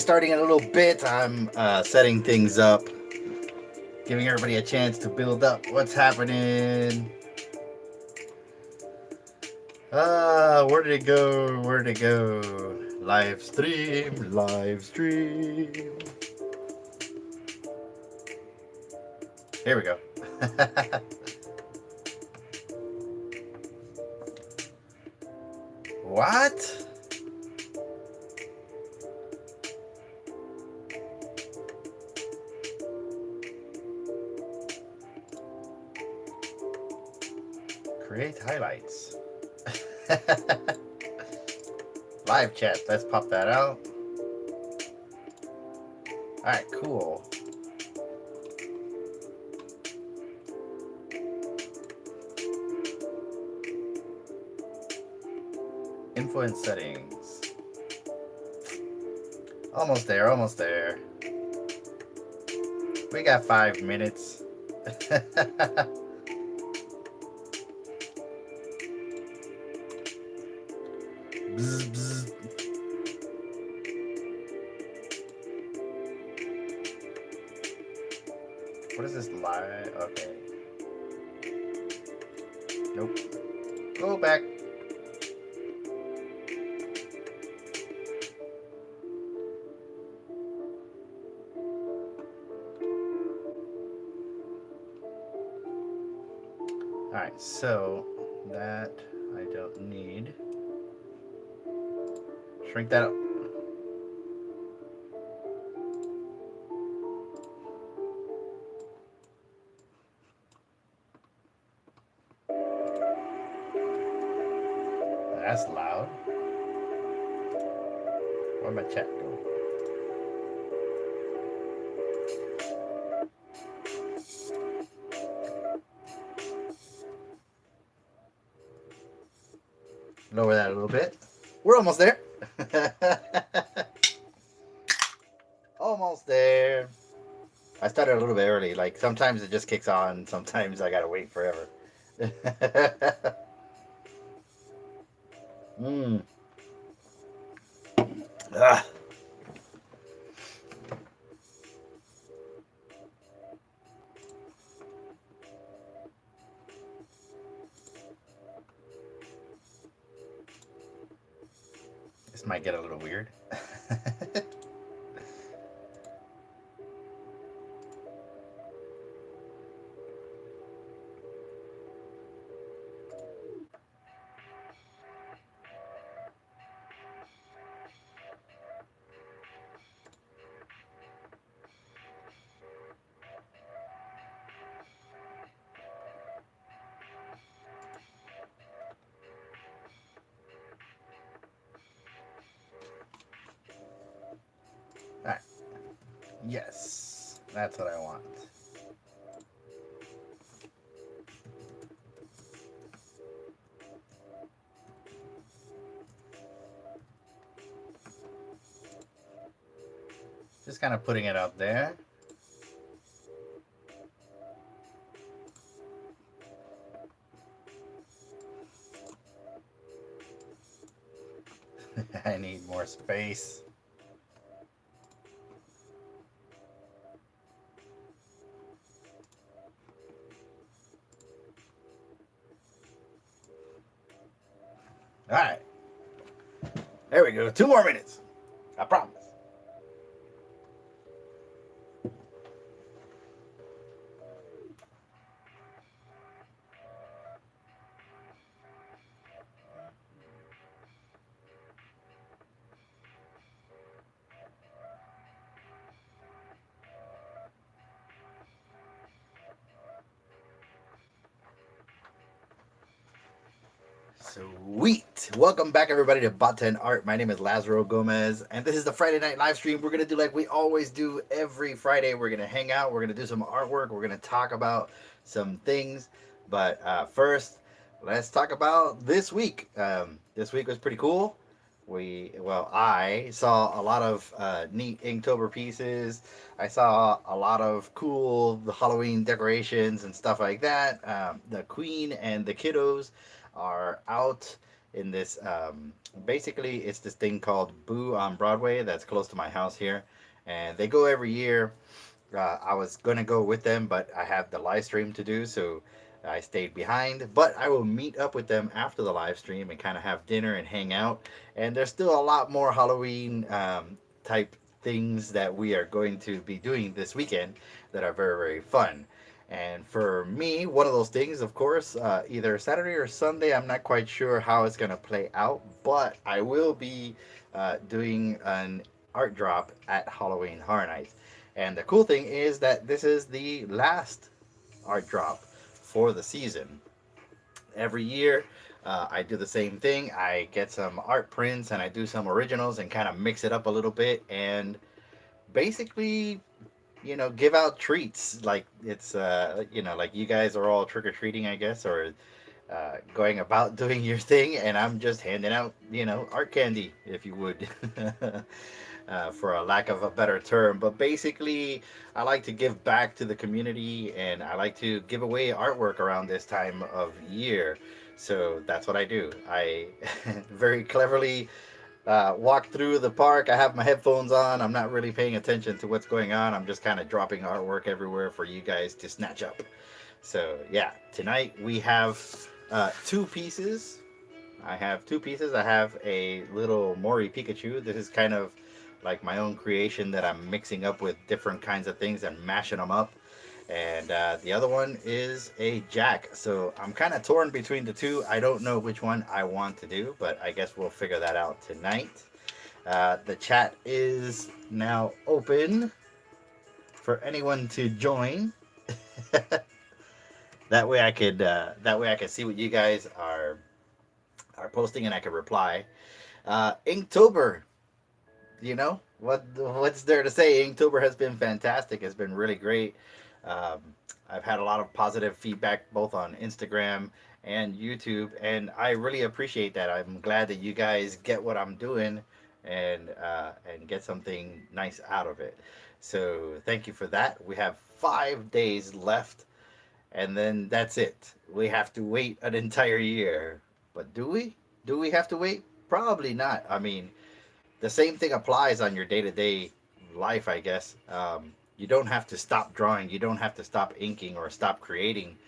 starting in a little bit. I'm setting things up, giving everybody a chance to build up what's happening. Where did it go? Where did it go? Live stream, live stream. Here we go. What? Create highlights. Live chat. Let's pop that out. Alright, cool. Influence settings. Almost there, almost there. We got 5 minutes. Bzz, bzz. What is this live? Okay. Nope. Go back. Alright, so that I don't need. Shrink that up. That's loud. Where'd my chat go? Lower that a little bit. We're almost there. Almost there. I started a little bit early. Like sometimes it just kicks on. Sometimes I gotta wait forever. Ah. This might get a little weird. Alright. Yes, that's what I want. Just kind of putting it up there. I need more space. All right. There we go. 2 more minutes. I promise. Sweet. Welcome back, everybody, to Bot10 Art. My name is Lazaro Gomez, and this is the Friday night live stream. We're going to do like we always do every Friday. We're going to hang out. We're going to do some artwork. We're going to talk about some things. But first, let's talk about this week. This week was pretty cool. I saw a lot of neat Inktober pieces. I saw a lot of cool Halloween decorations and stuff like that. The Queen and the kiddos are out in this. Basically, it's this thing called Boo on Broadway that's close to my house here, and they go every year. I was gonna go with them, but I have the live stream to do, so I stayed behind. But I will meet up with them after the live stream and kind of have dinner and hang out. And there's still a lot more Halloween type things that we are going to be doing this weekend that are very, very fun. And for me, one of those things, of course, either Saturday or Sunday, I'm not quite sure how it's going to play out, but I will be doing an art drop at Halloween Horror Nights. And the cool thing is that this is the last art drop for the season. Every year, I do the same thing. I get some art prints and I do some originals and kind of mix it up a little bit and basically, give out treats. Like it's, like you guys are all trick or treating, I guess, or going about doing your thing, and I'm just handing out, art candy, if you would. For a lack of a better term. But basically, I like to give back to the community and I like to give away artwork around this time of year. So that's what I do. I very cleverly walk through the park. I have my headphones on. I'm not really paying attention to what's going on. I'm just kind of dropping artwork everywhere for you guys to snatch up. So, yeah, tonight we have two pieces. I have two pieces. I have a little Mori Pikachu. This is kind of like my own creation that I'm mixing up with different kinds of things and mashing them up. And the other one is a Jack. So I'm kind of torn between the two. I don't know which one I want to do, but I guess we'll figure that out tonight. The chat is now open for anyone to join. That way I could see what you guys are posting and I can reply. Inktober, what's there to say? Inktober has been fantastic. It's been really great. Um, I've had a lot of positive feedback both on Instagram and YouTube, and I really appreciate that. I'm glad that you guys get what I'm doing and get something nice out of it. So thank you for that. We have 5 days left, and then that's it. We have to wait an entire year. But do we? Do we have to wait? Probably not. I mean, the same thing applies on your day to day life, I guess. You don't have to stop drawing. You don't have to stop inking or stop creating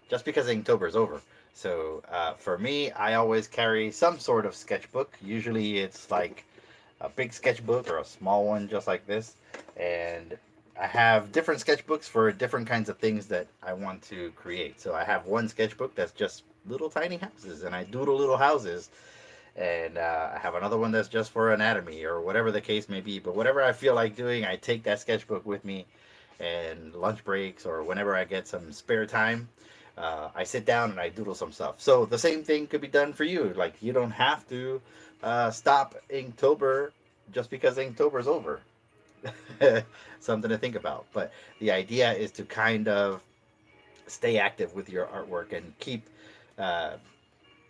just because Inktober is over. So for me, I always carry some sort of sketchbook. Usually it's like a big sketchbook or a small one just like this. And I have different sketchbooks for different kinds of things that I want to create. So I have one sketchbook that's just little tiny houses, and I doodle little houses. And I have another one that's just for anatomy or whatever the case may be. But whatever I feel like doing, I take that sketchbook with me, and lunch breaks or whenever I get some spare time, I sit down and I doodle some stuff. So the same thing could be done for you. Like you don't have to stop Inktober just because Inktober's over. Something to think about. But the idea is to kind of stay active with your artwork and uh,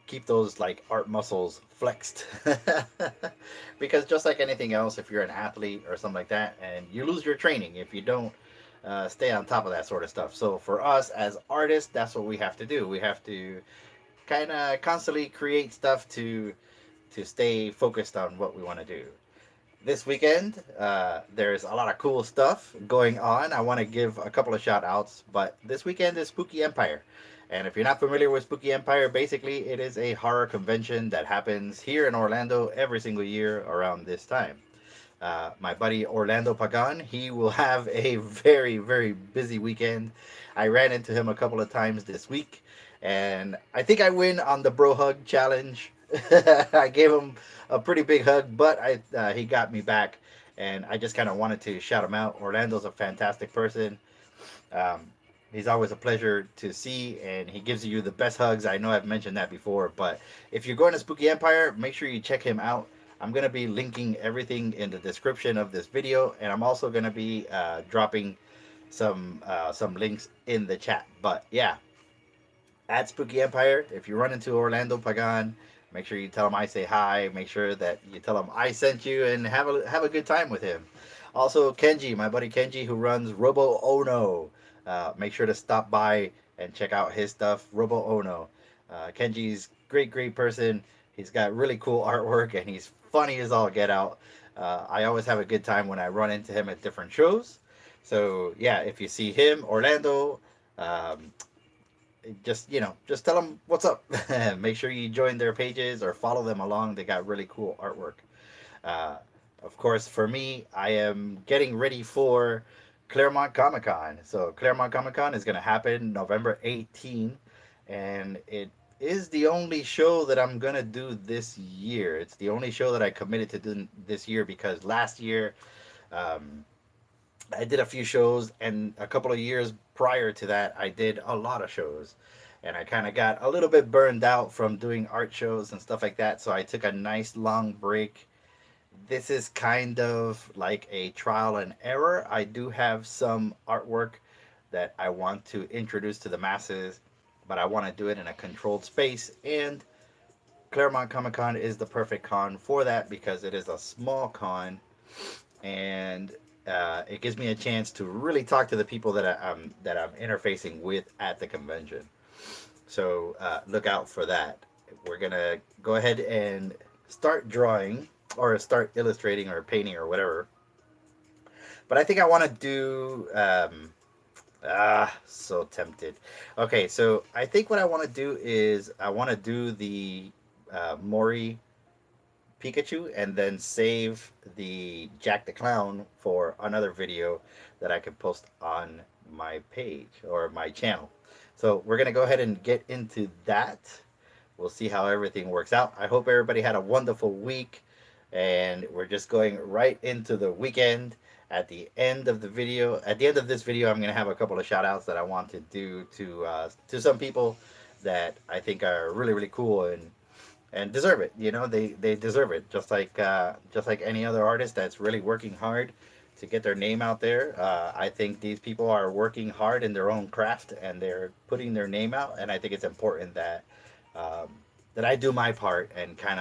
keep those like art muscles flexed. Because just like anything else, if you're an athlete or something like that, and you lose your training if you don't stay on top of that sort of stuff. So for us as artists, that's what we have to do. We have to kind of constantly create stuff to stay focused on what we want to do. This weekend, there's a lot of cool stuff going on. I want to give a couple of shout outs, but this weekend is Spooky Empire. And if you're not familiar with Spooky Empire, basically it is a horror convention that happens here in Orlando every single year around this time. My buddy Orlando Pagan, he will have a very, very busy weekend. I ran into him a couple of times this week, and I think I win on the bro hug challenge. I gave him a pretty big hug, but he got me back, and I just kind of wanted to shout him out. Orlando's a fantastic person. Um, he's always a pleasure to see, and he gives you the best hugs. I know I've mentioned that before, but if you're going to Spooky Empire, make sure you check him out. I'm going to be linking everything in the description of this video, and I'm also going to be dropping some links in the chat. But yeah, at Spooky Empire, if you run into Orlando Pagan, make sure you tell him I say hi. Make sure that you tell him I sent you, and have a good time with him. Also, Kenji, my buddy Kenji, who runs Robo Ohno. Make sure to stop by and check out his stuff, Robo Ohno. Kenji's great person. He's got really cool artwork, and he's funny as all get out. I always have a good time when I run into him at different shows. So yeah, if you see him, Orlando, um, just just tell them what's up. Make sure you join their pages or follow them along. They got really cool artwork. Uh, of course, for me, I am getting ready for Claremont Comic Con. So Claremont Comic Con is going to happen November 18th, and it is the only show that I'm going to do this year. It's the only show that I committed to do this year because last year um, I did a few shows, and a couple of years prior to that, I did a lot of shows. And I kind of got a little bit burned out from doing art shows and stuff like that. So I took a nice long break. This is kind of like a trial and error. I do have some artwork that I want to introduce to the masses, but I want to do it in a controlled space. And Claremont Comic Con is the perfect con for that because it is a small con, and it gives me a chance to really talk to the people that I'm interfacing with at the convention. So look out for that. We're gonna go ahead and start drawing or start illustrating or painting or whatever. But I think I want to do. So tempted. Okay, so I think what I want to do is I want to do the Mori Pikachu and then save the Jack the Clown for another video that I can post on my page or my channel. So we're going to go ahead and get into that. We'll see how everything works out. I hope everybody had a wonderful week, and we're just going right into the weekend. At the end of this video, I'm going to have a couple of shout outs that I want to do to some people that I think are really, really cool and deserve it. They deserve it, just like any other artist that's really working hard to get their name out there. I think these people are working hard in their own craft and they're putting their name out, and I think it's important that um, that I do my part and kind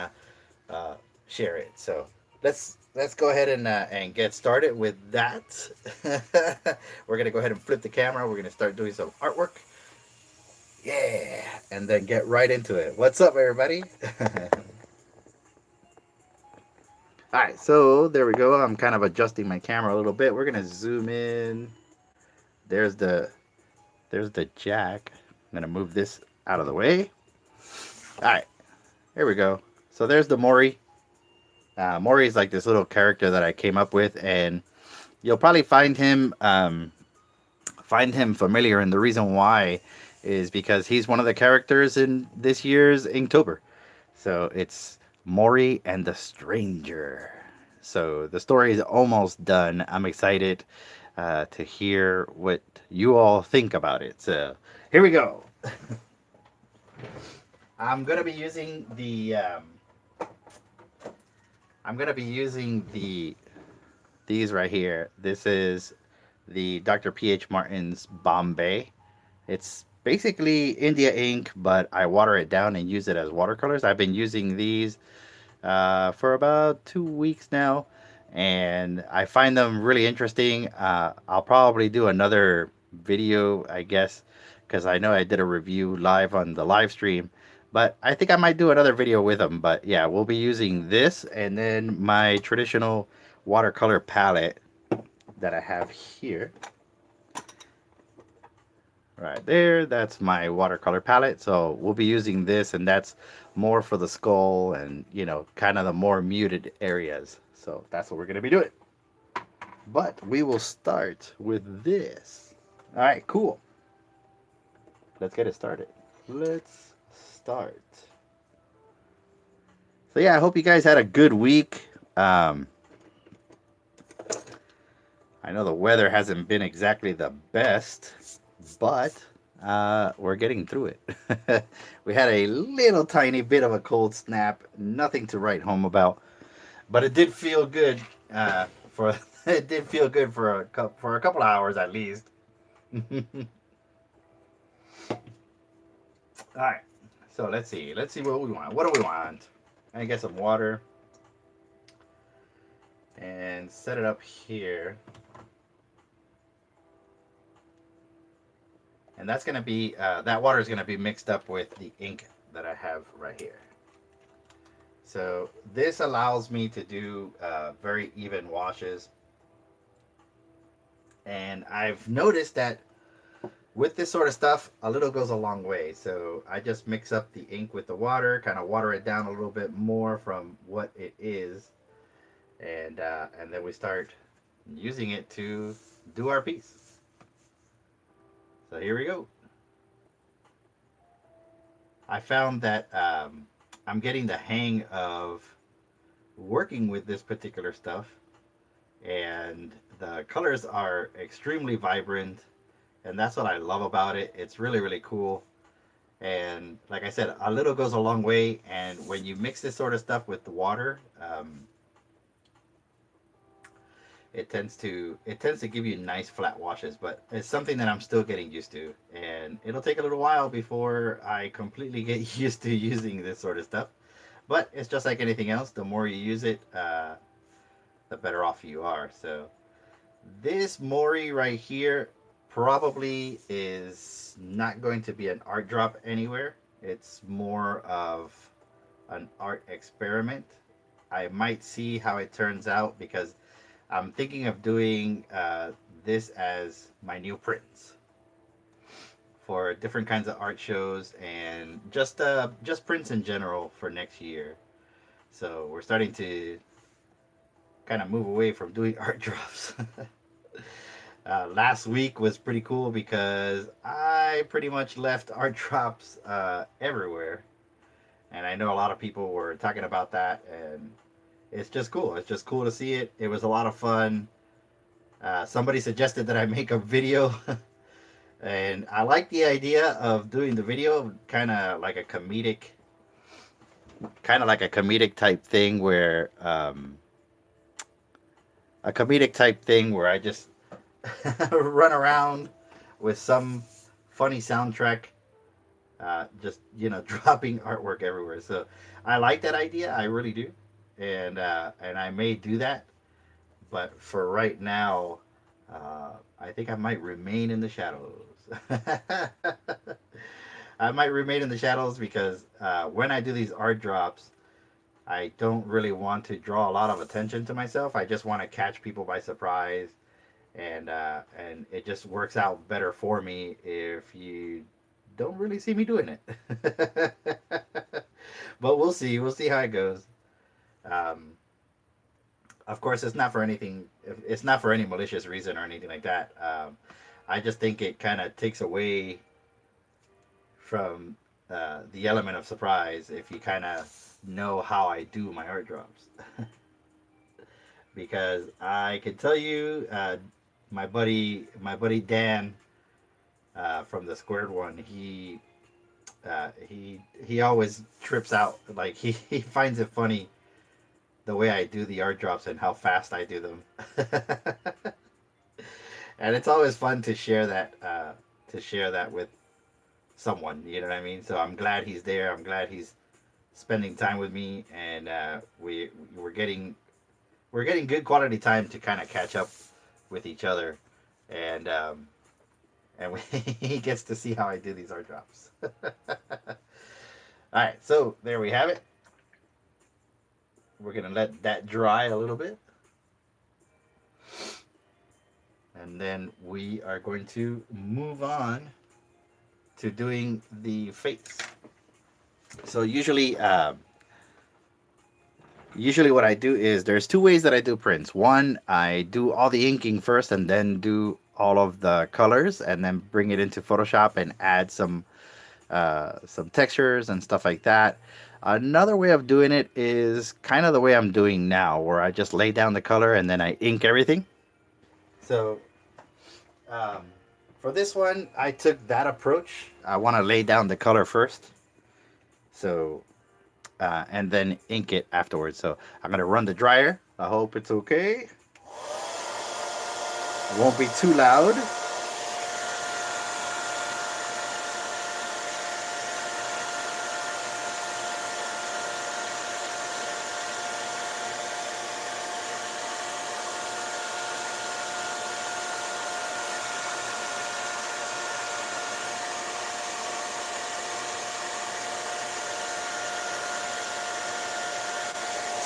of share it. So let's go ahead and get started with that. We're gonna go ahead and flip the camera. We're gonna start doing some artwork. Yeah, and then get right into it. What's up, everybody? All right, so there we go. I'm kind of adjusting my camera a little bit. We're gonna zoom in. There's the jack. I'm gonna move this out of the way. All right, here we go. So there's the Mori. Mori is like this little character that I came up with, and you'll probably find him familiar. And the reason why is because he's one of the characters in this year's Inktober. So it's Mori and the Stranger. So the story is almost done. I'm excited to hear what you all think about it. So here we go. I'm gonna be using the these right here. This is the Dr. P.H. Martin's Bombay. It's basically India ink, but I water it down and use it as watercolors. I've been using these for about 2 weeks now, and I find them really interesting. I'll probably do another video, I guess, because I know I did a review live on the live stream, but I think I might do another video with them. But yeah, we'll be using this and then my traditional watercolor palette that I have here. Right there, that's my watercolor palette. So we'll be using this, and that's more for the skull and, kind of the more muted areas. So that's what we're going to be doing. But we will start with this. All right, cool. Let's get it started. Let's start. So yeah, I hope you guys had a good week. I know the weather hasn't been exactly the best, but we're getting through it. We had a little tiny bit of a cold snap, nothing to write home about, but it did feel good for it did feel good for a couple of hours at least. All right, so let's see what we want. What do we want? I get some water and set it up here. And that's going to be, that water is going to be mixed up with the ink that I have right here. So this allows me to do very even washes, and I've noticed that with this sort of stuff, a little goes a long way. So I just mix up the ink with the water, kind of water it down a little bit more from what it is, and then we start using it to do our piece. So here we go. I found that I'm getting the hang of working with this particular stuff, and the colors are extremely vibrant, and that's what I love about it. It's really, really cool. And like I said, a little goes a long way. And when you mix this sort of stuff with the water, it tends to give you nice flat washes. But it's something that I'm still getting used to, and it'll take a little while before I completely get used to using this sort of stuff. But it's just like anything else. The more you use it, the better off you are. So this Mori right here probably is not going to be an art drop anywhere. It's more of an art experiment. I might see how it turns out because I'm thinking of doing this as my new prints for different kinds of art shows and just prints in general for next year. So we're starting to kind of move away from doing art drops. Last week was pretty cool because I pretty much left art drops everywhere, and I know a lot of people were talking about that, and it's just cool. It's just cool to see it. It was a lot of fun. Somebody suggested that I make a video, and I like the idea of doing the video, kind of like a comedic type thing where I just run around with some funny soundtrack, just dropping artwork everywhere. So I like that idea, I really do, and I may do that. But for right now, I think I might remain in the shadows. I might remain in the shadows because when I do these art drops, I don't really want to draw a lot of attention to myself. I just want to catch people by surprise, and it just works out better for me if you don't really see me doing it. But we'll see. We'll see how it goes. Um, of course, it's not for anything. It's not for any malicious reason or anything like that. I just think it kind of takes away from the element of surprise if you kind of know how I do my art drops. Because I can tell you, my buddy Dan from the Squared One, he always trips out. Like he finds it funny the way I do the art drops and how fast I do them. And it's always fun to share that with someone. You know what I mean? So I'm glad he's there. I'm glad he's spending time with me, and we're getting good quality time to kind of catch up with each other, and he gets to see how I do these art drops. All right, so there we have it. We're gonna let that dry a little bit, and then we are going to move on to doing the face. So usually what I do is there's two ways that I do prints. One, I do all the inking first and then do all of the colors and then bring it into Photoshop and add some textures and stuff like that. Another way of doing it is kind of the way I'm doing now, where I just lay down the color and then I ink everything. So for this one, I took that approach. I want to lay down the color first. So and then ink it afterwards. So I'm gonna run the dryer. I hope it's okay. It won't be too loud.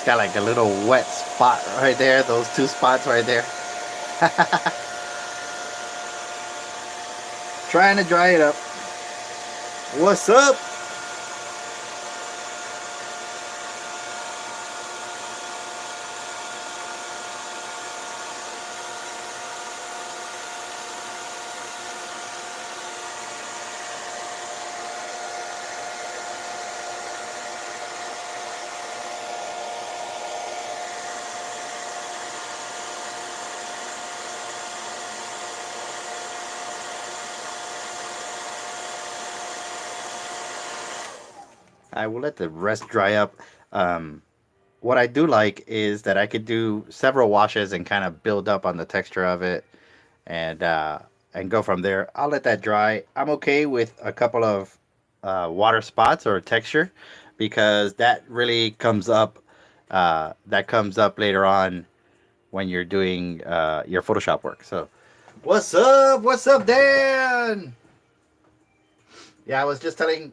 got like a little wet spot right there. Those two spots right there. Trying to dry it up. What's up? I will let the rest dry up. What I do like is that I could do several washes and kind of build up on the texture of it, and go from there. I'll let that dry. I'm okay with a couple of water spots or texture because that really comes up. That comes up later on when you're doing your Photoshop work. So, what's up? What's up, Dan? Yeah, I was just talking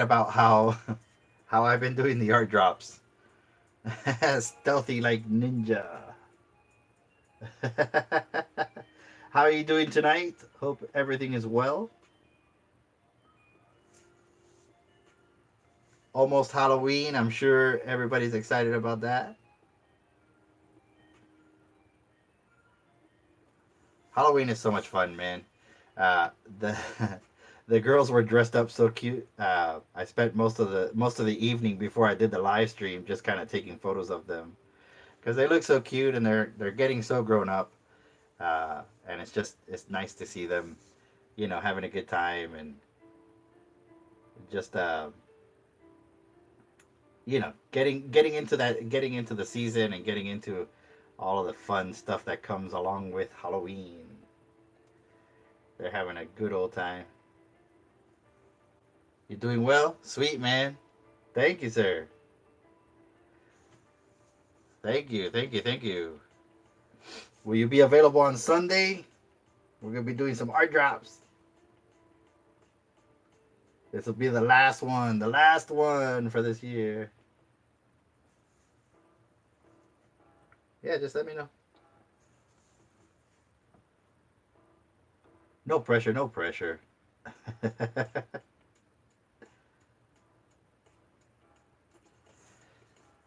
about how how I've been doing the art drops. Stealthy like ninja. How are you doing tonight? Hope everything is well. Almost Halloween. I'm sure everybody's excited about that. Halloween is so much fun, man. The the girls were dressed up so cute. I spent most of the evening before I did the live stream just kind of taking photos of them because they look so cute and they're getting so grown up. And it's nice to see them, having a good time and just getting into the season and getting into all of the fun stuff that comes along with Halloween. They're having a good old time. You doing well? Sweet, man. Thank you, sir. Thank you, thank you, thank you. Will you be available on Sunday? We're gonna be doing some art drops. This will be the last one for this year. Yeah, just let me know. No pressure, no pressure.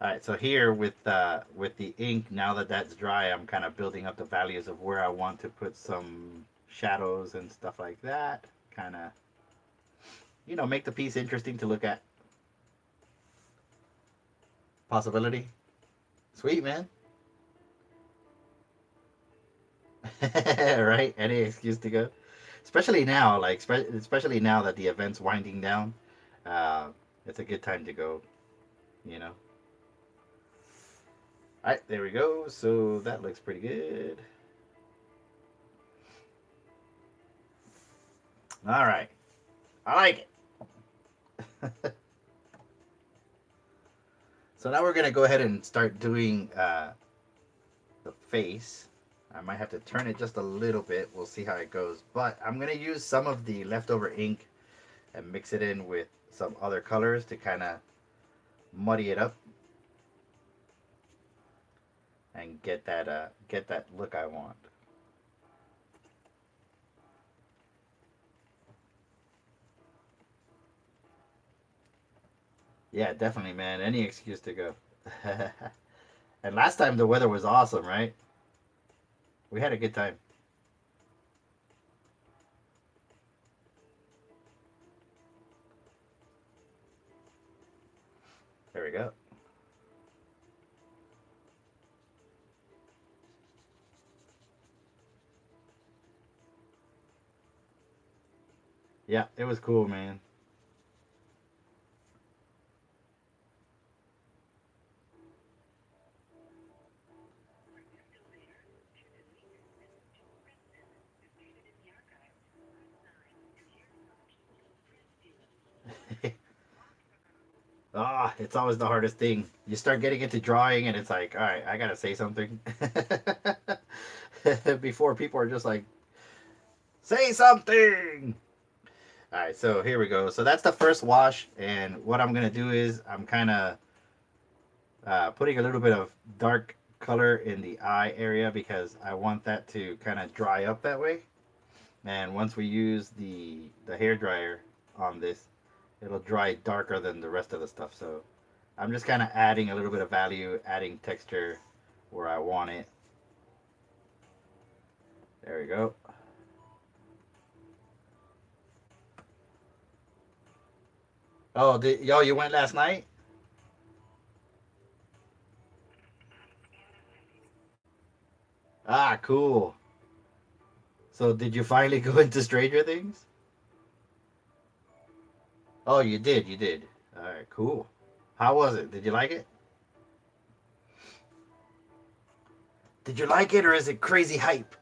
All right, so here with the ink, now that that's dry, I'm kind of building up the values of where I want to put some shadows and stuff like that. Kind of, make the piece interesting to look at. Possibility. Sweet, man. Right? Any excuse to go. Especially now, especially now that the event's winding down. Uh, it's a good time to go, you know. All right, there we go. So that looks pretty good. All right. I like it. So now we're going to go ahead and start doing the face. I might have to turn it just a little bit. We'll see how it goes. But I'm going to use some of the leftover ink and mix it in with some other colors to kind of muddy it up and get that look I want. Yeah, definitely, man. Any excuse to go. And last time the weather was awesome, right? We had a good time. There we go. Yeah, it was cool, man. Ah, it's always the hardest thing. You start getting into drawing, and it's like, all right, I gotta say something before people are just like, say something. All right, so here we go. So that's the first wash, and what I'm gonna do is I'm kind of putting a little bit of dark color in the eye area because I want that to kind of dry up that way. And once we use the hair dryer on this, it'll dry darker than the rest of the stuff. So I'm just kind of adding a little bit of value, adding texture where I want it. There we go. Oh, you went last night? Ah, cool. So did you finally go into Stranger Things? Oh, you did. You did. All right, cool. How was it? Did you like it? Did you like it, or is it crazy hype?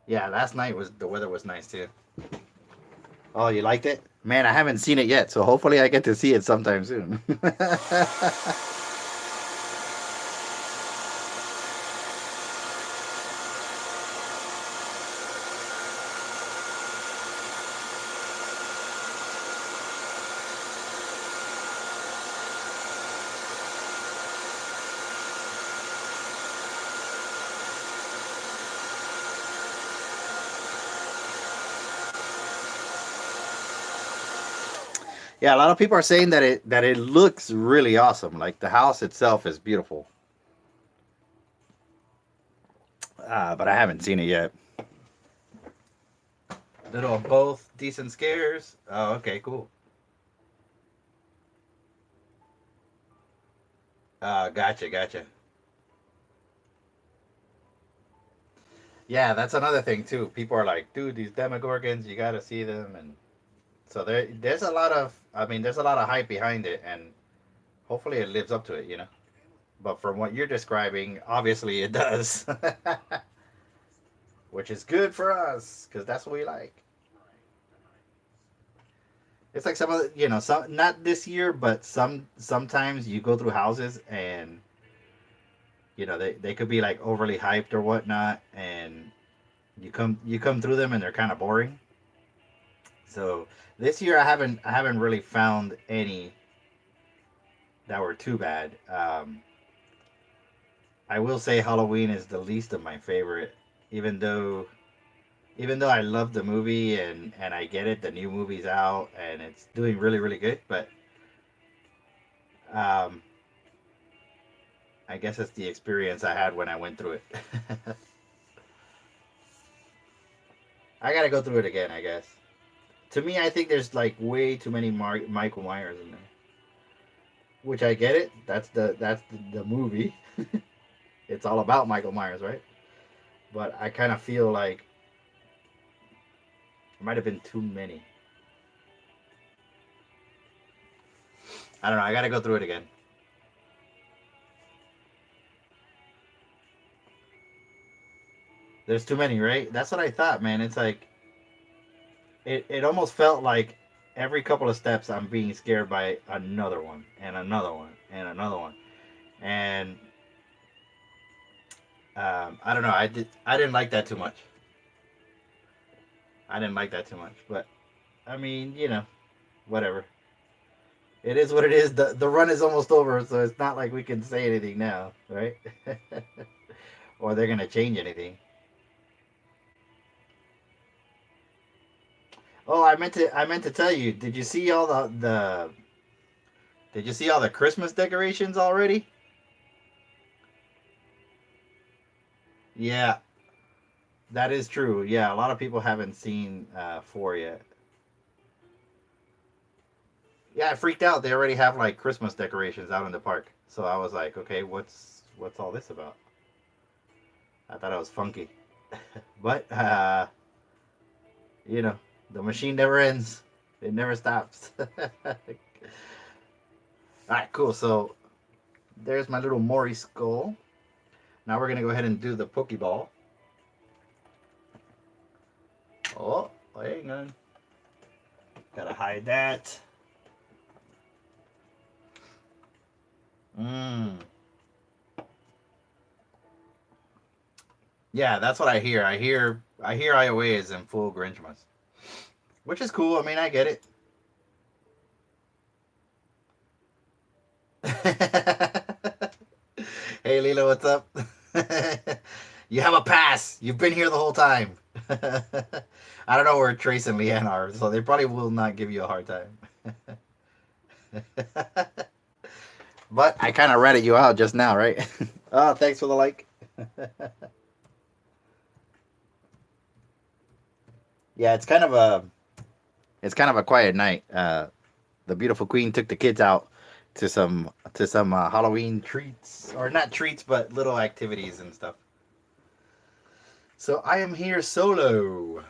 Yeah, last night was the weather was nice too. Oh, you liked it? Man, I haven't seen it yet, so hopefully I get to see it sometime soon. Yeah, a lot of people are saying that it looks really awesome. Like the house itself is beautiful. But I haven't seen it yet. Little both decent scares. Oh, okay, cool. Gotcha, gotcha. Yeah, that's another thing too. People are like, dude, these Demogorgons, you got to see them, and so there's a lot of, I mean, there's a lot of hype behind it, and hopefully it lives up to it, you know. But from what you're describing, obviously it does, which is good for us because that's what we like. It's like some of the, you know, some not this year, but sometimes you go through houses and you know they could be like overly hyped or whatnot, and you come through them and they're kind of boring. So this year I haven't really found any that were too bad. I will say Halloween is the least of my favorite, even though even though I love the movie and I get it, the new movie's out and it's doing really good. But um, I guess it's the experience I had when I went through it. I gotta go through it again, I guess. To me, I think there's like way too many Michael Myers in there, which I get it. That's the movie. It's all about Michael Myers, right? But I kind of feel like it might have been too many. I don't know. I gotta go through it again. There's too many, right? That's what I thought, man. It's like it almost felt like every couple of steps I'm being scared by another one and another one and another one. And I don't know. I didn't like that too much. I didn't like that too much. But I mean, you know, whatever. It is what it is. The run is almost over, so it's not like we can say anything now, right? Or they're gonna change anything. Oh, I meant to tell you. Did you see all the did you see all the Christmas decorations already? Yeah, that is true. Yeah, a lot of people haven't seen four yet. Yeah, I freaked out. They already have like Christmas decorations out in the park. So I was like, okay, what's all this about? I thought it was funky, but you know, the machine never ends. It never stops. All right, cool. So there's my little Mori skull. Now we're gonna go ahead and do the Pokeball. Oh, hang on. Gotta hide that. Mmm. Yeah, that's what I hear. I hear Iowa is in full Grinchmas, which is cool. I mean, I get it. Hey Lila, what's up? You have a pass. You've been here the whole time. I don't know where Trace and Leanne are, so they probably will not give you a hard time. But I kind of ratted you out just now, right? Oh, thanks for the like. Yeah, it's kind of a quiet night. The beautiful queen took the kids out to some Halloween treats, or not treats, but little activities and stuff. So I am here solo.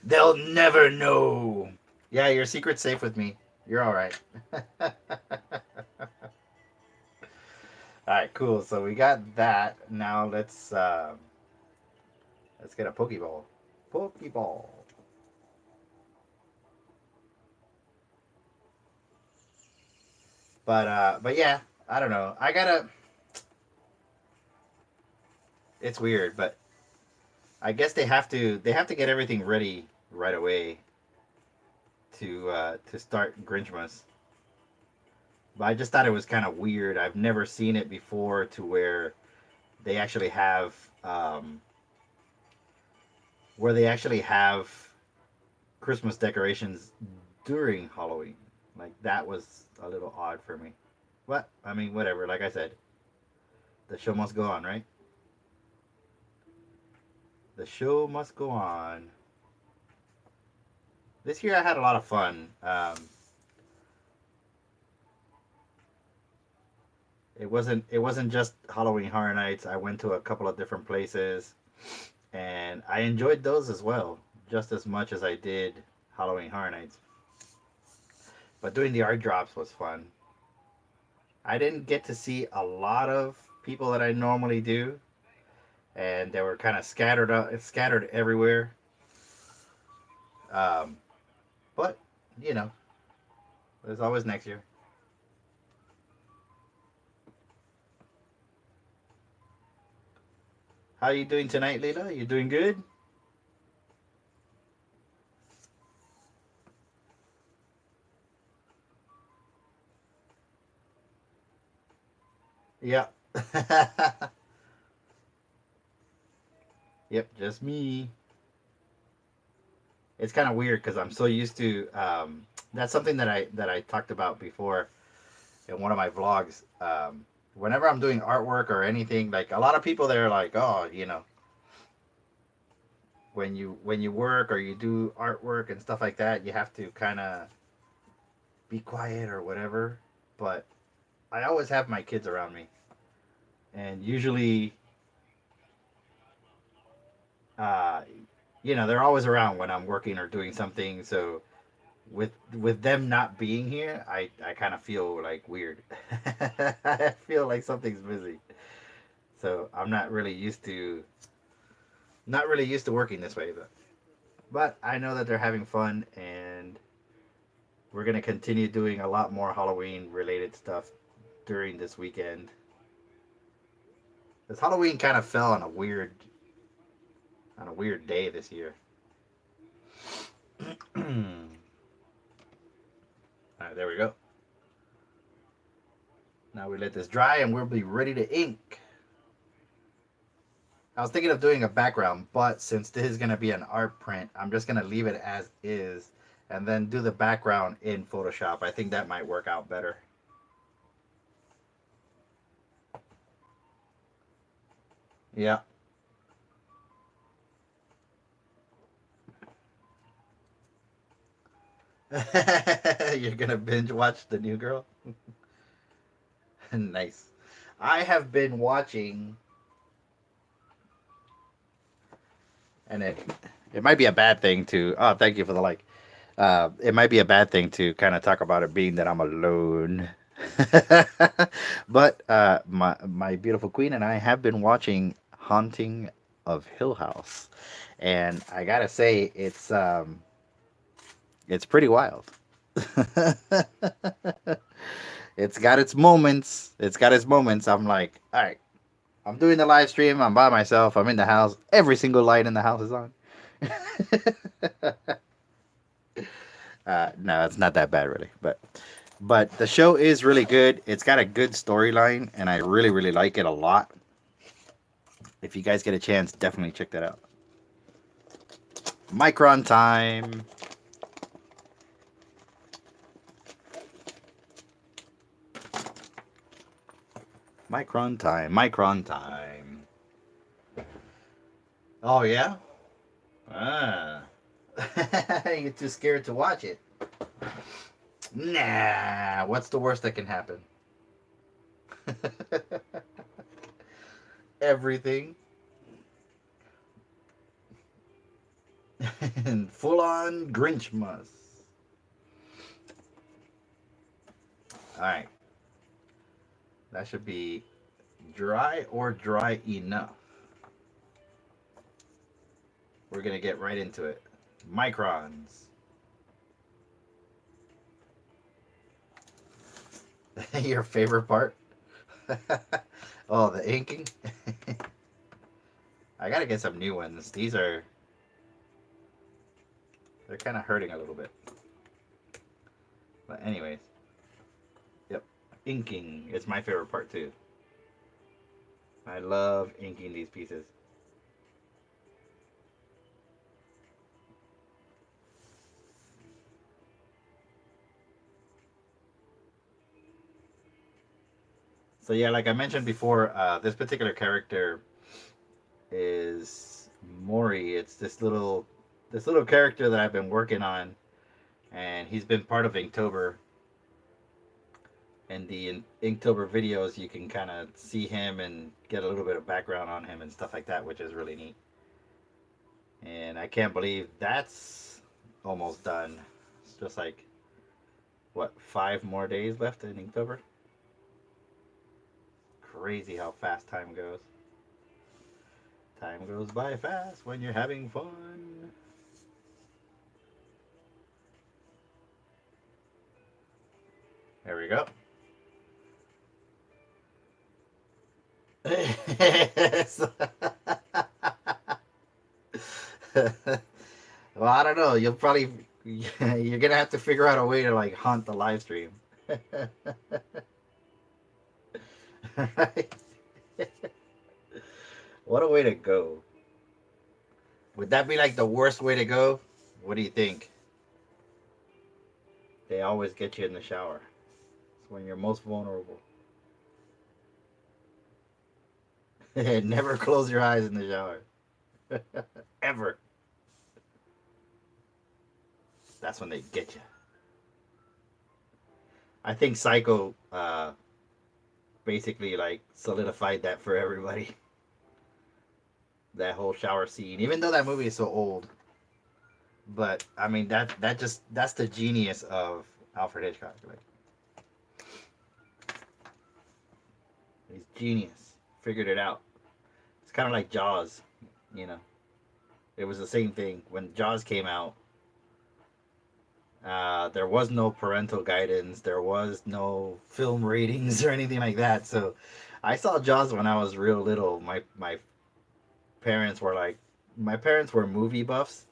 They'll never know. Yeah, your secret's safe with me. You're all right. All right, cool. So we got that. Now let's get a Pokeball. Pokeball. But yeah, I don't know. I gotta. It's weird, but I guess they have to get everything ready right away to start Grinchmas. But I just thought it was kind of weird. I've never seen it before to they actually have um, where they actually have Christmas decorations during Halloween. Like that was a little odd for me. But I mean, whatever. Like I said, the show must go on, right? The show must go on. This year I had a lot of fun. It wasn't just Halloween Horror Nights. I went to a couple of different places, and I enjoyed those as well, just as much as I did Halloween Horror Nights. But doing the art drops was fun. I didn't get to see a lot of people that I normally do, and they were kind of scattered everywhere. Um, but you know, there's always next year. How you doing tonight, Leila? You doing good? Yeah. Yep, just me. It's kind of weird because I'm so used to. That's something that I talked about before in one of my vlogs. Whenever I'm doing artwork or anything, like a lot of people, they're like, "Oh, when you work or you do artwork and stuff like that, you have to kind of be quiet or whatever." But I always have my kids around me, and usually, uh, they're always around when I'm working or doing something. So with them not being here, I kind of feel like weird. I feel like something's busy. So I'm not really used to working this way, but I know that they're having fun, and we're gonna continue doing a lot more Halloween related stuff during this weekend. This Halloween kind of fell on a weird day this year. All right, there we go. Now we let this dry, and we'll be ready to ink. I was thinking of doing a background, but since this is gonna be an art print, I'm just gonna leave it as is, and then do the background in Photoshop. I think that might work out better. Yeah. You're gonna binge watch the new girl? Nice. I have been watching, and it might be a bad thing to. Oh, thank you for the like. It might be a bad thing to kind of talk about it being that I'm alone. But my beautiful queen and I have been watching Haunting of Hill House, and I gotta say it's pretty wild. It's got its moments. It's got its moments. I'm like, all right, I'm doing the live stream. I'm by myself. I'm in the house. Every single light in the house is on. No, it's not that bad really, but the show is really good. It's got a good storyline, and I really really like it a lot. If you guys get a chance, definitely check that out. Micron time. Micron time. Micron time. Oh yeah. Ah. You're too scared to watch it. Nah. What's the worst that can happen? Everything. Full on Grinchmas. Alright. That should be dry or dry enough. We're going to get right into it. Microns. Your favorite part? Oh, the inking? I gotta get some new ones. They're kind of hurting a little bit. But anyways. Yep. Inking is my favorite part too. I love inking these pieces. So yeah, like I mentioned before, this particular character is Mori. It's this little character that I've been working on, and he's been part of Inktober. In the Inktober videos, you can kind of see him and get a little bit of background on him and stuff like that, which is really neat. And I can't believe that's almost done. It's just like what, 5 more days left in Inktober? Crazy how fast time goes. Time goes by fast when you're having fun. There we go. Well, I don't know. You'll probably you're gonna have to figure out a way to like haunt the live stream. Right? What a way to go. Would that be like the worst way to go? What do you think? They always get you in the shower. It's when you're most vulnerable. Never close your eyes in the shower. Ever. That's when they get you. I think Psycho basically like solidified that for everybody. That whole shower scene, even though that movie is so old. But I mean that's the genius of Alfred Hitchcock. Like he's genius. Figured it out. It's kind of like Jaws, you know. It was the same thing when Jaws came out. There was no parental guidance. There was no film ratings or anything like that. So I saw Jaws when I was real little. My parents were like, my parents were movie buffs,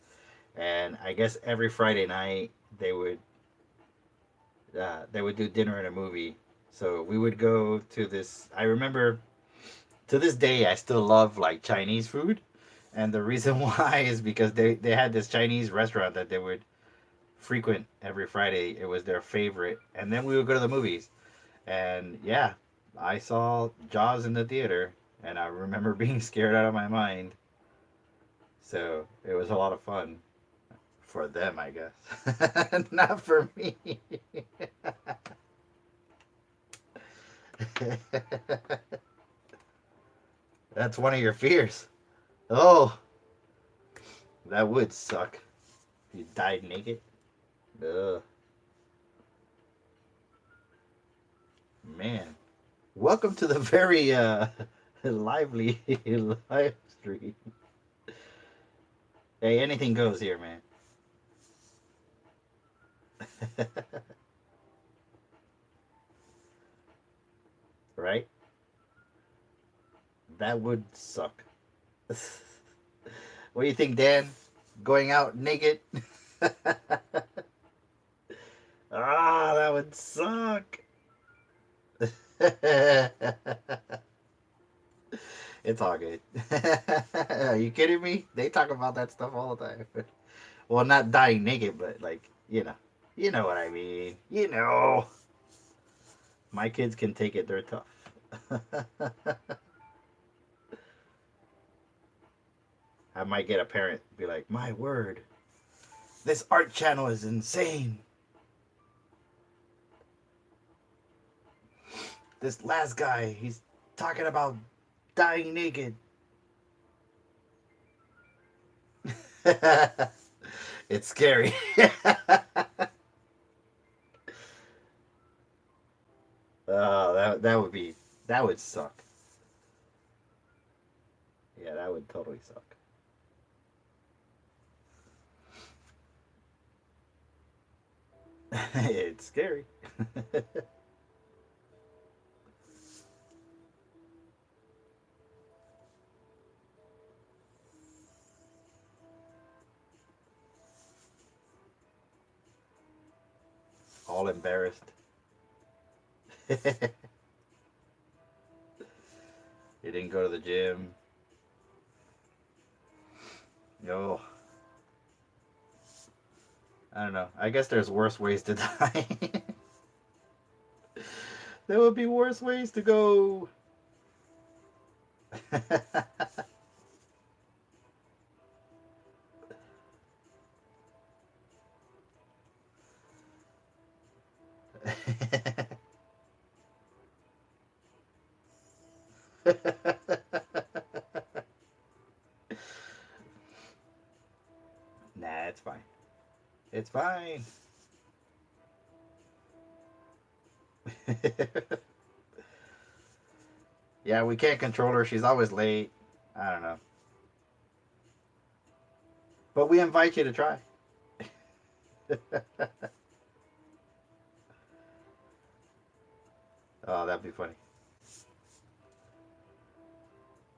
and I guess every Friday night they would do dinner in a movie. So we would go to this. I remember to this day I still love like Chinese food, and the reason why is because they had this Chinese restaurant that they would frequent every Friday. It was their favorite, and then we would go to the movies. And yeah, I saw Jaws in the theater, and I remember being scared out of my mind. So it was a lot of fun for them, I guess, not for me. That's one of your fears. Oh, that would suck. If you died naked. Ugh. Man. Welcome to the very lively live stream. Hey, anything goes here, man. Right? That would suck. What do you think, Dan? Going out naked? Ah, that would suck. It's all good. Are you kidding me? They talk about that stuff all the time. Well, not dying naked, but like, you know what I mean. You know, my kids can take it. They're tough. I might get a parent be like, my word, this art channel is insane. This last guy, he's talking about dying naked. It's scary. Oh, that would suck. Yeah, that would totally suck. It's scary. All embarrassed. You didn't go to the gym. No. I don't know. I guess there's worse ways to die. There would be worse ways to go. Nah, it's fine. It's fine. Yeah, we can't control her. She's always late. I don't know. But we invite you to try. Oh, that'd be funny.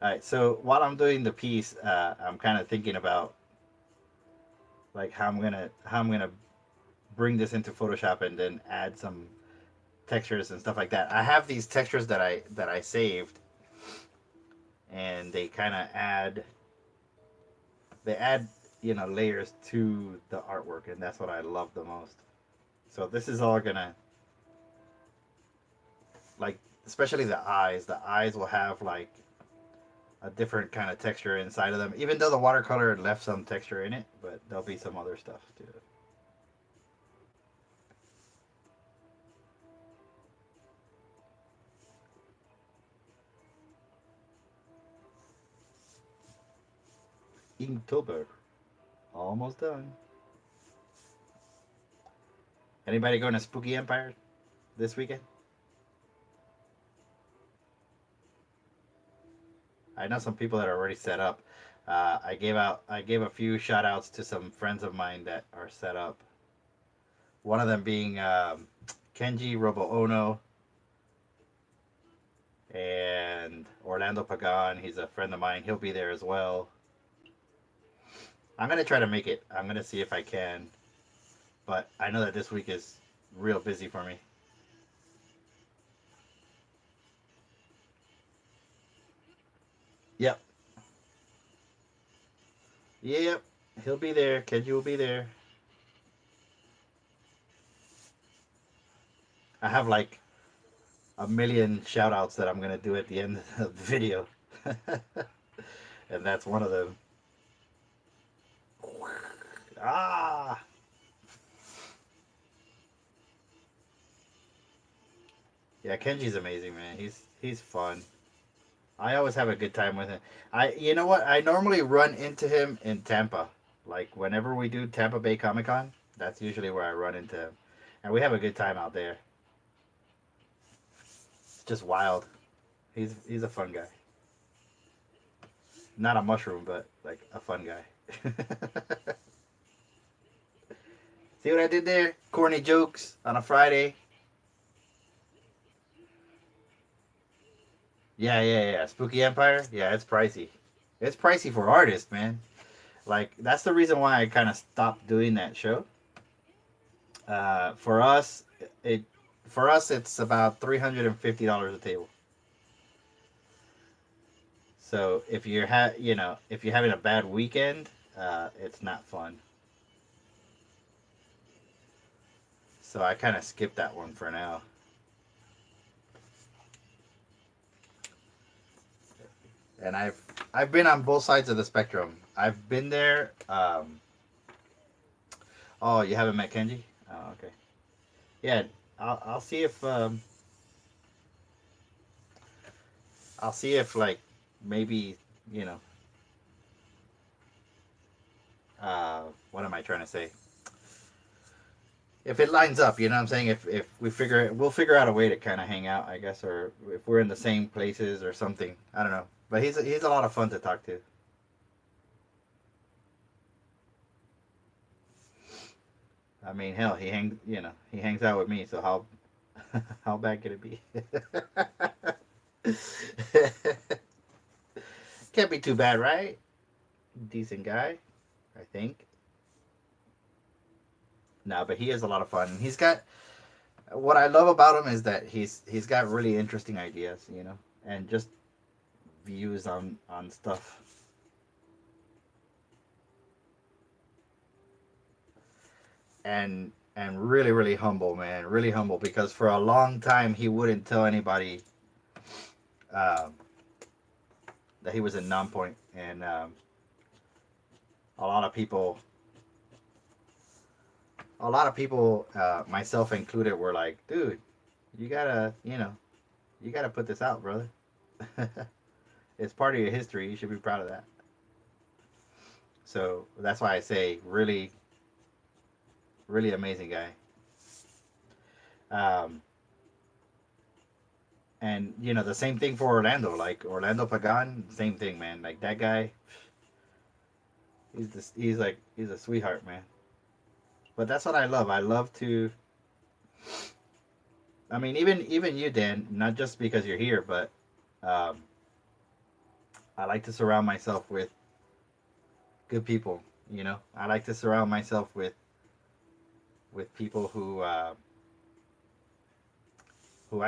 All right, so while I'm doing the piece, I'm kind of thinking about like how I'm gonna bring this into Photoshop and then add some textures and stuff like that. I have these textures that I saved, and they kind of add layers to the artwork, and that's what I love the most. So this is all gonna, like, especially the eyes. The eyes will have like a different kind of texture inside of them, even though the watercolor left some texture in it, but there'll be some other stuff too. Inktober, almost done. Anybody going to Spooky Empire this weekend? I know some people that are already set up. I gave a few shout outs to some friends of mine that are set up. One of them being Kenji Robo Ohno and Orlando Pagan. He's a friend of mine. He'll be there as well. I'm gonna try to make it. I'm gonna see if I can, but I know that this week is real busy for me. Yep, yep. He'll be there. Kenji will be there. I have like a million shout outs that I'm gonna do at the end of the video. And that's one of them. Ah, yeah, Kenji's amazing, man. He's fun. I always have a good time with him. You know what? I normally run into him in Tampa. Like whenever we do Tampa Bay Comic Con, that's usually where I run into him, and we have a good time out there. It's just wild. He's a fun guy. Not a mushroom, but like a fun guy. See what I did there? Corny jokes on a Friday. Yeah, yeah, yeah. Spooky Empire. Yeah, it's pricey. It's pricey for artists, man. Like that's the reason why I kind of stopped doing that show. For us, it for us it's about $350 a table. So if you're if you're having a bad weekend, it's not fun. So I kind of skipped that one for now. And I've been on both sides of the spectrum. I've been there. Oh, you haven't met Kenji? Oh, okay. Yeah, I'll see if I'll see if like maybe you know what am I trying to say? If it lines up, you know what I'm saying? If we figure we'll figure out a way to kind of hang out, I guess, or if we're in the same places or something. I don't know. But he's a lot of fun to talk to. I mean, hell, he hangs out with me, so how bad could it be? Can't be too bad, right? Decent guy, I think. No, but he is a lot of fun. He's got what I love about him is that he's got really interesting ideas, and just views on stuff. And really really humble, man, really humble, because for a long time he wouldn't tell anybody um, that he was in non-point, and a lot of people myself included, were like, dude, you gotta you gotta put this out, brother. It's part of your history, you should be proud of that. So that's why I say really really amazing guy. um, and the same thing for Orlando, like Orlando Pagan, same thing, man. Like that guy, he's a sweetheart, man. But that's what I love. I love to. I mean, even you, Dan. Not just because you're here, but um, I like to surround myself with good people. I like to surround myself with people who I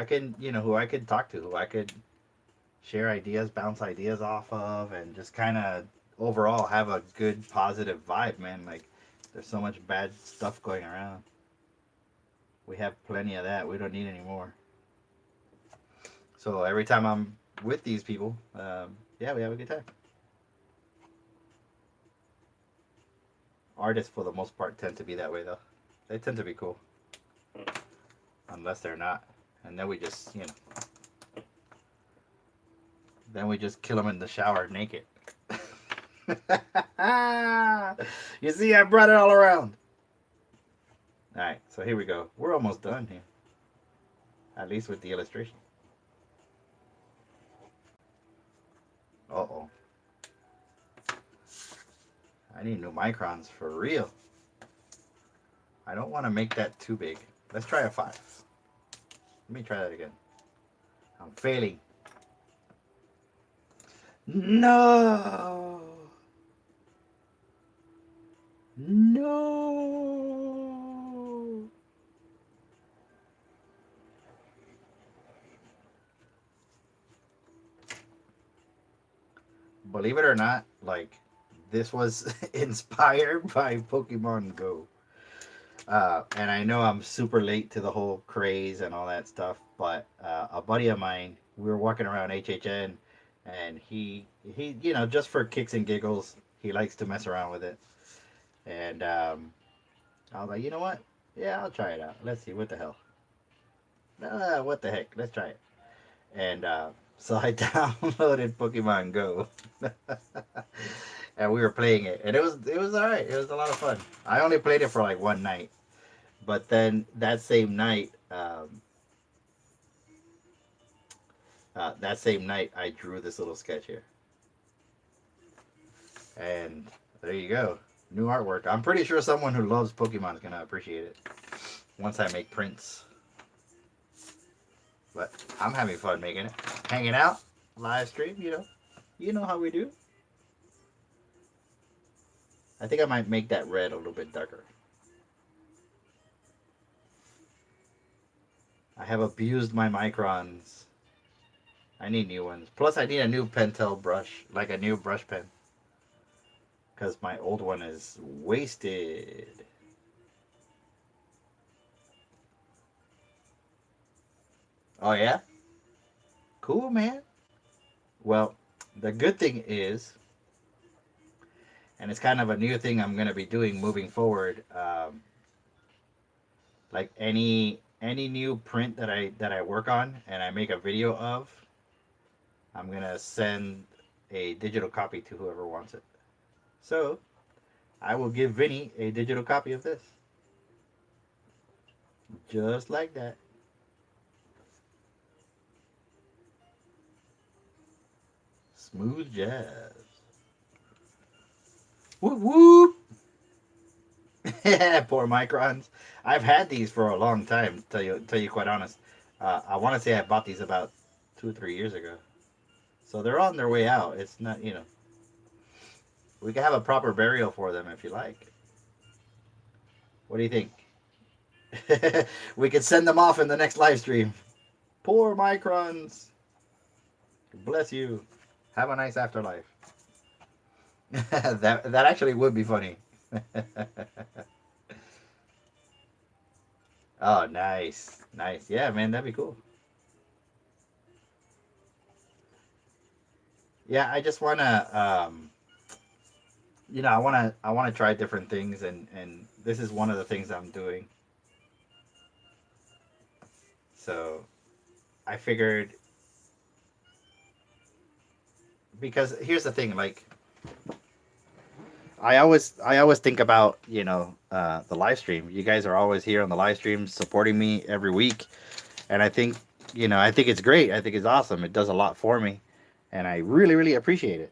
can who I could talk to, who I could share ideas, bounce ideas off of, and just kind of overall have a good positive vibe, man. Like there's so much bad stuff going around. We have plenty of that. We don't need any more. So every time I'm with these people, yeah, we have a good time. Artists, for the most part, tend to be that way, though. They tend to be cool, unless they're not, and then we just, then we just kill them in the shower naked. You see, I brought it all around. All right, so here we go. We're almost done here, at least with the illustration. Uh-oh. I need new microns for real. I don't want to make that too big. Let's try a 5. Let me try that again. I'm failing. No. No. Believe it or not, like, this was inspired by Pokemon Go. And I know I'm super late to the whole craze and all that stuff, but a buddy of mine, we were walking around HHN, and he just for kicks and giggles, he likes to mess around with it. And I was like, you know what? Yeah, I'll try it out. Let's see, what the hell? What the heck? Let's try it. And so I downloaded Pokemon Go, and we were playing it, and it was all right. It was a lot of fun. I only played it for like one night, but then that same night, I drew this little sketch here, and there you go, new artwork. I'm pretty sure someone who loves Pokemon is gonna appreciate it once I make prints. But I'm having fun making it, hanging out, live stream. You know how we do. I think I might make that red a little bit darker. I have abused my microns. I need new ones. Plus, I need a new Pentel brush, like a new brush pen, because my old one is wasted. Oh yeah, cool, man. Well, the good thing is, and it's kind of a new thing I'm gonna be doing moving forward. Like any new print that I work on and I make a video of, I'm gonna send a digital copy to whoever wants it. So I will give Vinny a digital copy of this, just like that. Smooth jazz. Whoop whoop. Poor microns. I've had these for a long time. Tell you quite honest. I want to say I bought these about 2 or 3 years ago. So they're on their way out. It's not, we can have a proper burial for them if you like. What do you think? We could send them off in the next live stream. Poor microns. Bless you. Have a nice afterlife. That actually would be funny. Oh, nice, nice. Yeah, man, that'd be cool. Yeah, I just wanna, I wanna try different things, and this is one of the things I'm doing. So I figured, because here's the thing, like I always think about the live stream. You guys are always here on the live stream supporting me every week, and I think it's great. I think it's awesome. It does a lot for me, and I really appreciate it.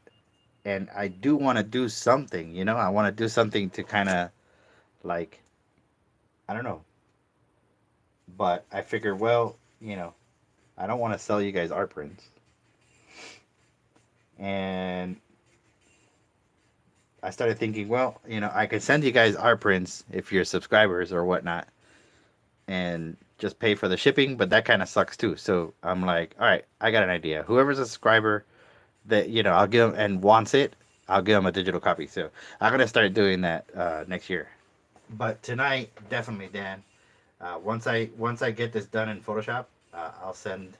And I do want to do something. I want to do something to kind of, like, I don't know, but I figured, well, I don't want to sell you guys art prints, and I started thinking, well, I could send you guys art prints if you're subscribers or whatnot, and just pay for the shipping, but that kind of sucks too. So I'm like, all right, I got an idea. Whoever's a subscriber that I'll give them and wants it, I'll give them a digital copy. So I'm gonna start doing that next year. But tonight, definitely, Dan. Once I get this done in Photoshop, I'll send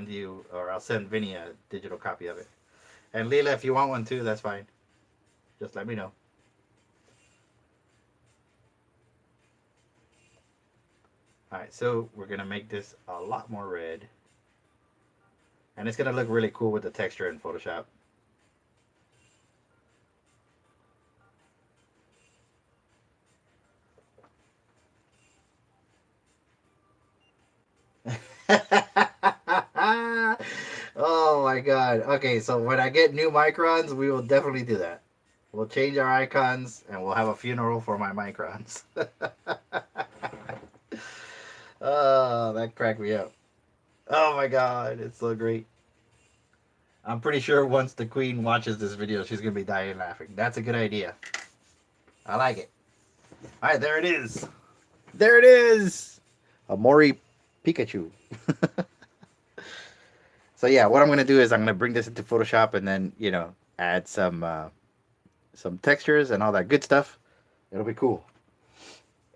you, or I'll send Vinny a digital copy of it. And Leela, if you want one too, that's fine. Just let me know. All right, so we're gonna make this a lot more red, and it's gonna look really cool with the texture in Photoshop. Oh my god. Okay, so when I get new microns, we will definitely do that. We'll change our icons and we'll have a funeral for my microns. Oh, that cracked me up. Oh my god, it's so great. I'm pretty sure once the queen watches this video, she's gonna be dying laughing. That's a good idea. I like it. All right, there it is. There it is. A Mori Pikachu. So yeah, what I'm gonna do is I'm gonna bring this into Photoshop and then add some textures and all that good stuff. It'll be cool.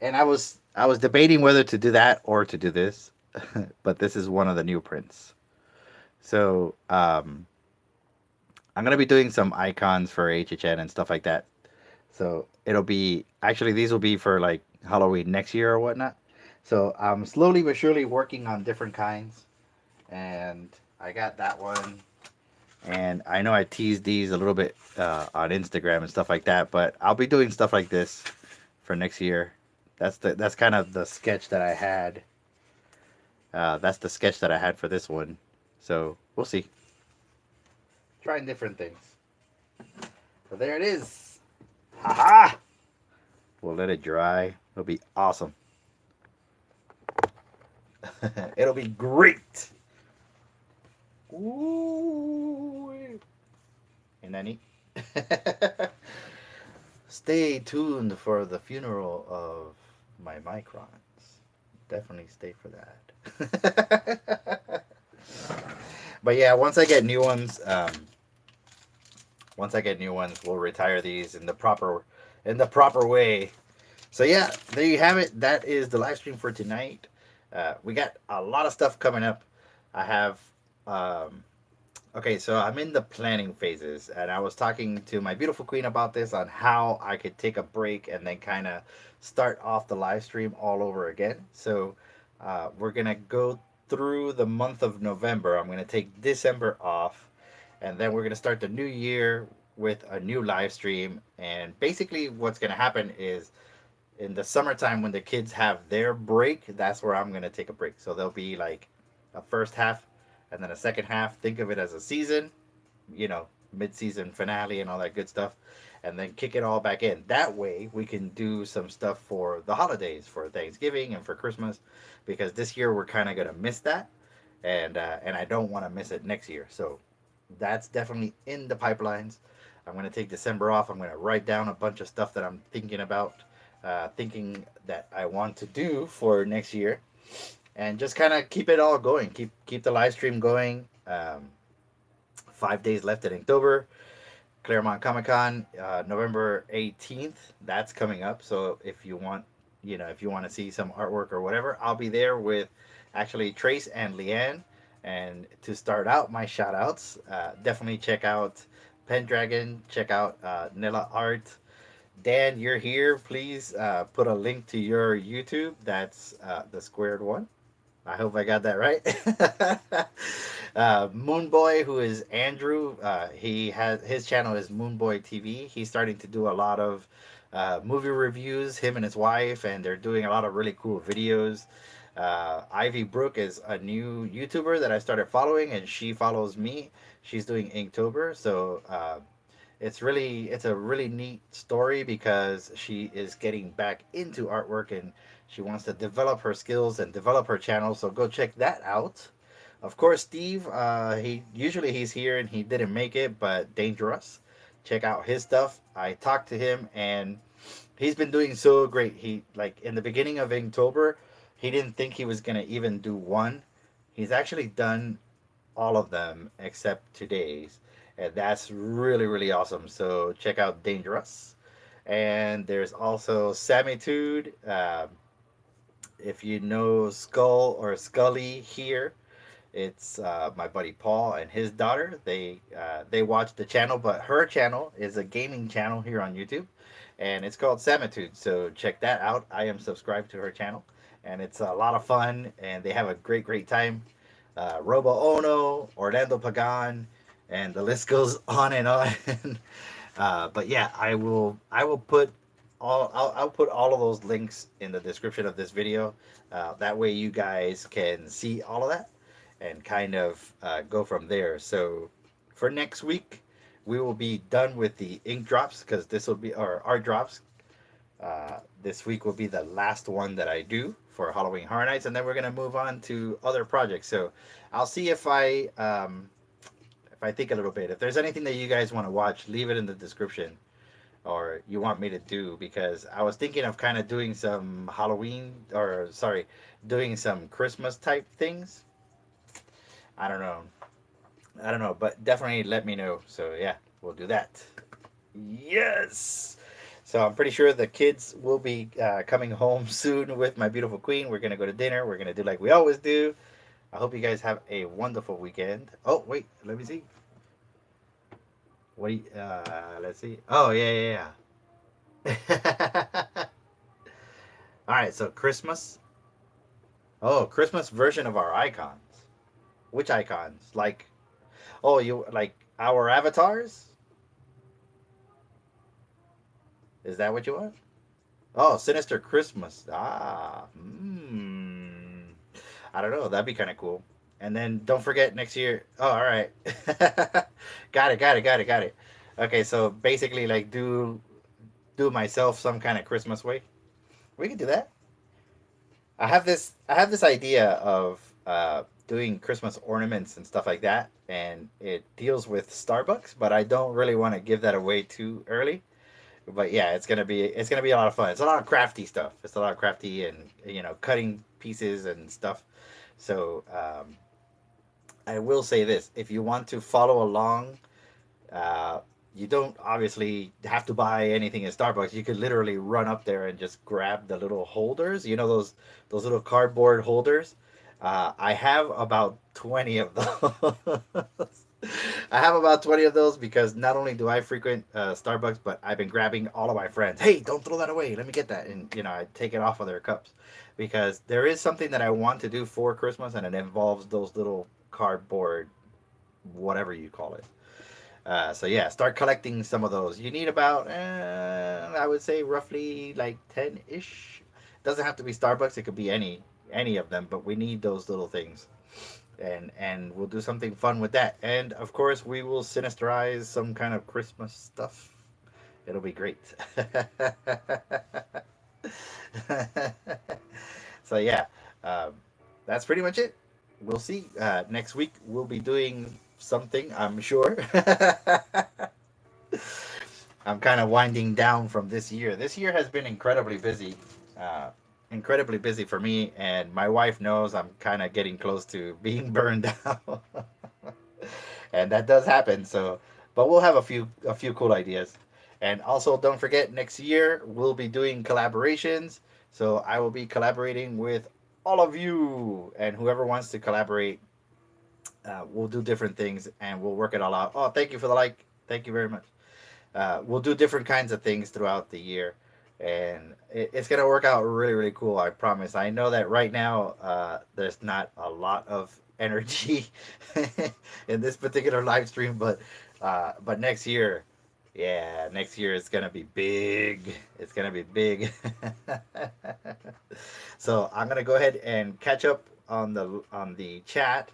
And I was debating whether to do that or to do this, but this is one of the new prints. So I'm gonna be doing some icons for HHN and stuff like that. So it'll be actually these will be for like Halloween next year or whatnot. So I'm slowly but surely working on different kinds, and I got that one. And I know I teased these a little bit on Instagram and stuff like that, but I'll be doing stuff like this for next year. That's kind of the sketch that I had. That's the sketch that I had for this one. So we'll see. Trying different things. So there it is. Haha! We'll let it dry. It'll be awesome. It'll be great. Ooh. Ain't that neat? Stay tuned for the funeral of my microns. Definitely stay for that. But yeah, once I get new ones, we'll retire these in the proper way. So yeah, there you have it. That is the live stream for tonight. We got a lot of stuff coming up. I have um, okay, so I'm in the planning phases, and I was talking to my beautiful queen about this on how I could take a break and then kind of start off the live stream all over again. So we're gonna go through the month of November. I'm gonna take December off, and then we're gonna start the new year with a new live stream. And basically, what's gonna happen is in the summertime when the kids have their break, that's where I'm gonna take a break. So there'll be like a first half and then a second half. Think of it as a season, mid-season finale and all that good stuff, and then kick it all back in. That way we can do some stuff for the holidays, for Thanksgiving and for Christmas, because this year we're kind of gonna miss that, and I don't want to miss it next year. So that's definitely in the pipelines. I'm gonna take December off. I'm gonna write down a bunch of stuff that I'm thinking about, thinking that I want to do for next year, and just kind of keep it all going. Keep the live stream going. 5 days left in October. Claremont Comic Con, November 18th. That's coming up. So if you want to see some artwork or whatever, I'll be there with actually Trace and Leanne. And to start out my shout outs, definitely check out Pendragon, check out Nella Art. Dan, you're here. Please put a link to your YouTube. That's the squared one. I hope I got that right. Moonboy, who is Andrew, he has his channel is MoonboyTV. He's starting to do a lot of movie reviews. Him and his wife, and they're doing a lot of really cool videos. Ivy Brook is a new YouTuber that I started following, and she follows me. She's doing Inktober, so it's a really neat story because she is getting back into artwork and she wants to develop her skills and develop her channel. So go check that out. Of course, Steve. He's here and he didn't make it, but Dangerous. Check out his stuff. I talked to him and he's been doing so great. He like in the beginning of Inktober, he didn't think he was gonna even do one. He's actually done all of them except today's, and that's really really awesome. So check out Dangerous, and there's also Samitude. If you know Skull or Scully here, it's my buddy Paul and his daughter. They watch the channel, but her channel is a gaming channel here on YouTube, and it's called Samitude. So check that out. I am subscribed to her channel, and it's a lot of fun, and they have a great time. Robo Ohno, Orlando Pagan, and the list goes on and on. But yeah, I will put I'll put all of those links in the description of this video. That way you guys can see all of that and kind of go from there. So for next week, we will be done with the ink drops because this will be our art drops. This week will be the last one that I do for Halloween Horror Nights, and then we're gonna move on to other projects. So I'll see if I think a little bit. If there's anything that you guys want to watch, leave it in the description, or you want me to do, because I was thinking of kind of doing some Halloween, or sorry, doing some Christmas type things. I don't know. I don't know, but definitely let me know. So yeah, we'll do that. Yes. So I'm pretty sure the kids will be coming home soon with my beautiful queen. We're gonna go to dinner. We're gonna do like we always do. I hope you guys have a wonderful weekend. Oh wait, let me see. What do you, let's see. Oh yeah. All right, so Christmas. Oh, Christmas version of our icons. Which icons? Like, oh, you like our avatars? Is that what you want? Oh, Sinister Christmas. Ah, I don't know. That'd be kind of cool. And then don't forget next year. Oh, all right. Got it. Okay, so basically, like, do myself some kind of Christmas way. We can do that. I have this idea of doing Christmas ornaments and stuff like that, and it deals with Starbucks, but I don't really want to give that away too early. But yeah, it's gonna be a lot of fun. It's a lot of crafty stuff. It's a lot of crafty and cutting pieces and stuff. So I will say this: if you want to follow along, uh, you don't obviously have to buy anything in Starbucks. You could literally run up there and just grab the little holders. You know those little cardboard holders. I have about 20 of those. I have about 20 of those because not only do I frequent Starbucks, but I've been grabbing all of my friends. Hey, don't throw that away. Let me get that. And, I take it off of their cups because there is something that I want to do for Christmas, and it involves those little cardboard, whatever you call it. So yeah, start collecting some of those. You need about, I would say, roughly like 10-ish. Doesn't have to be Starbucks. It could be any of them, but we need those little things, and we'll do something fun with that. And of course, we will sinisterize some kind of Christmas stuff. It'll be great. So yeah, um, that's pretty much it. We'll see. Next week we'll be doing something, I'm sure. I'm kind of winding down from this year. This year has been uh, incredibly busy for me, and my wife knows I'm kind of getting close to being burned out, and that does happen. So, but we'll have a few cool ideas, and also don't forget next year we'll be doing collaborations. So I will be collaborating with all of you, and whoever wants to collaborate, we'll do different things and we'll work it all out. Oh, thank you for the like. Thank you very much. We'll do different kinds of things throughout the year, and it's gonna work out really, really cool. I promise. I know that right now there's not a lot of energy in this particular live stream, but next year, yeah, next year it's gonna be big. It's gonna be big. So I'm gonna go ahead and catch up on the chat.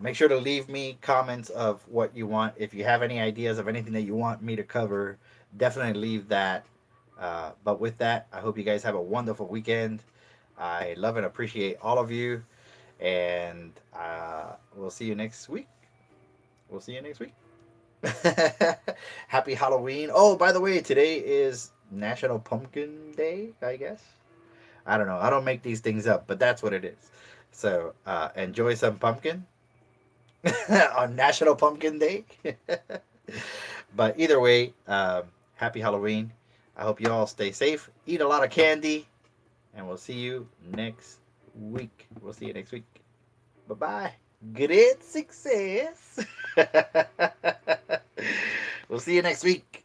Make sure to leave me comments of what you want. If you have any ideas of anything that you want me to cover, definitely leave that. But with that, I hope you guys have a wonderful weekend. I love and appreciate all of you. And we'll see you next week. We'll see you next week. Happy Halloween. Oh, by the way, today is National Pumpkin Day, I guess. I don't know. I don't make these things up, but that's what it is. So enjoy some pumpkin on National Pumpkin Day. But either way, happy Halloween. I hope you all stay safe, eat a lot of candy, and we'll see you next week. We'll see you next week. Bye bye. Great success. We'll see you next week.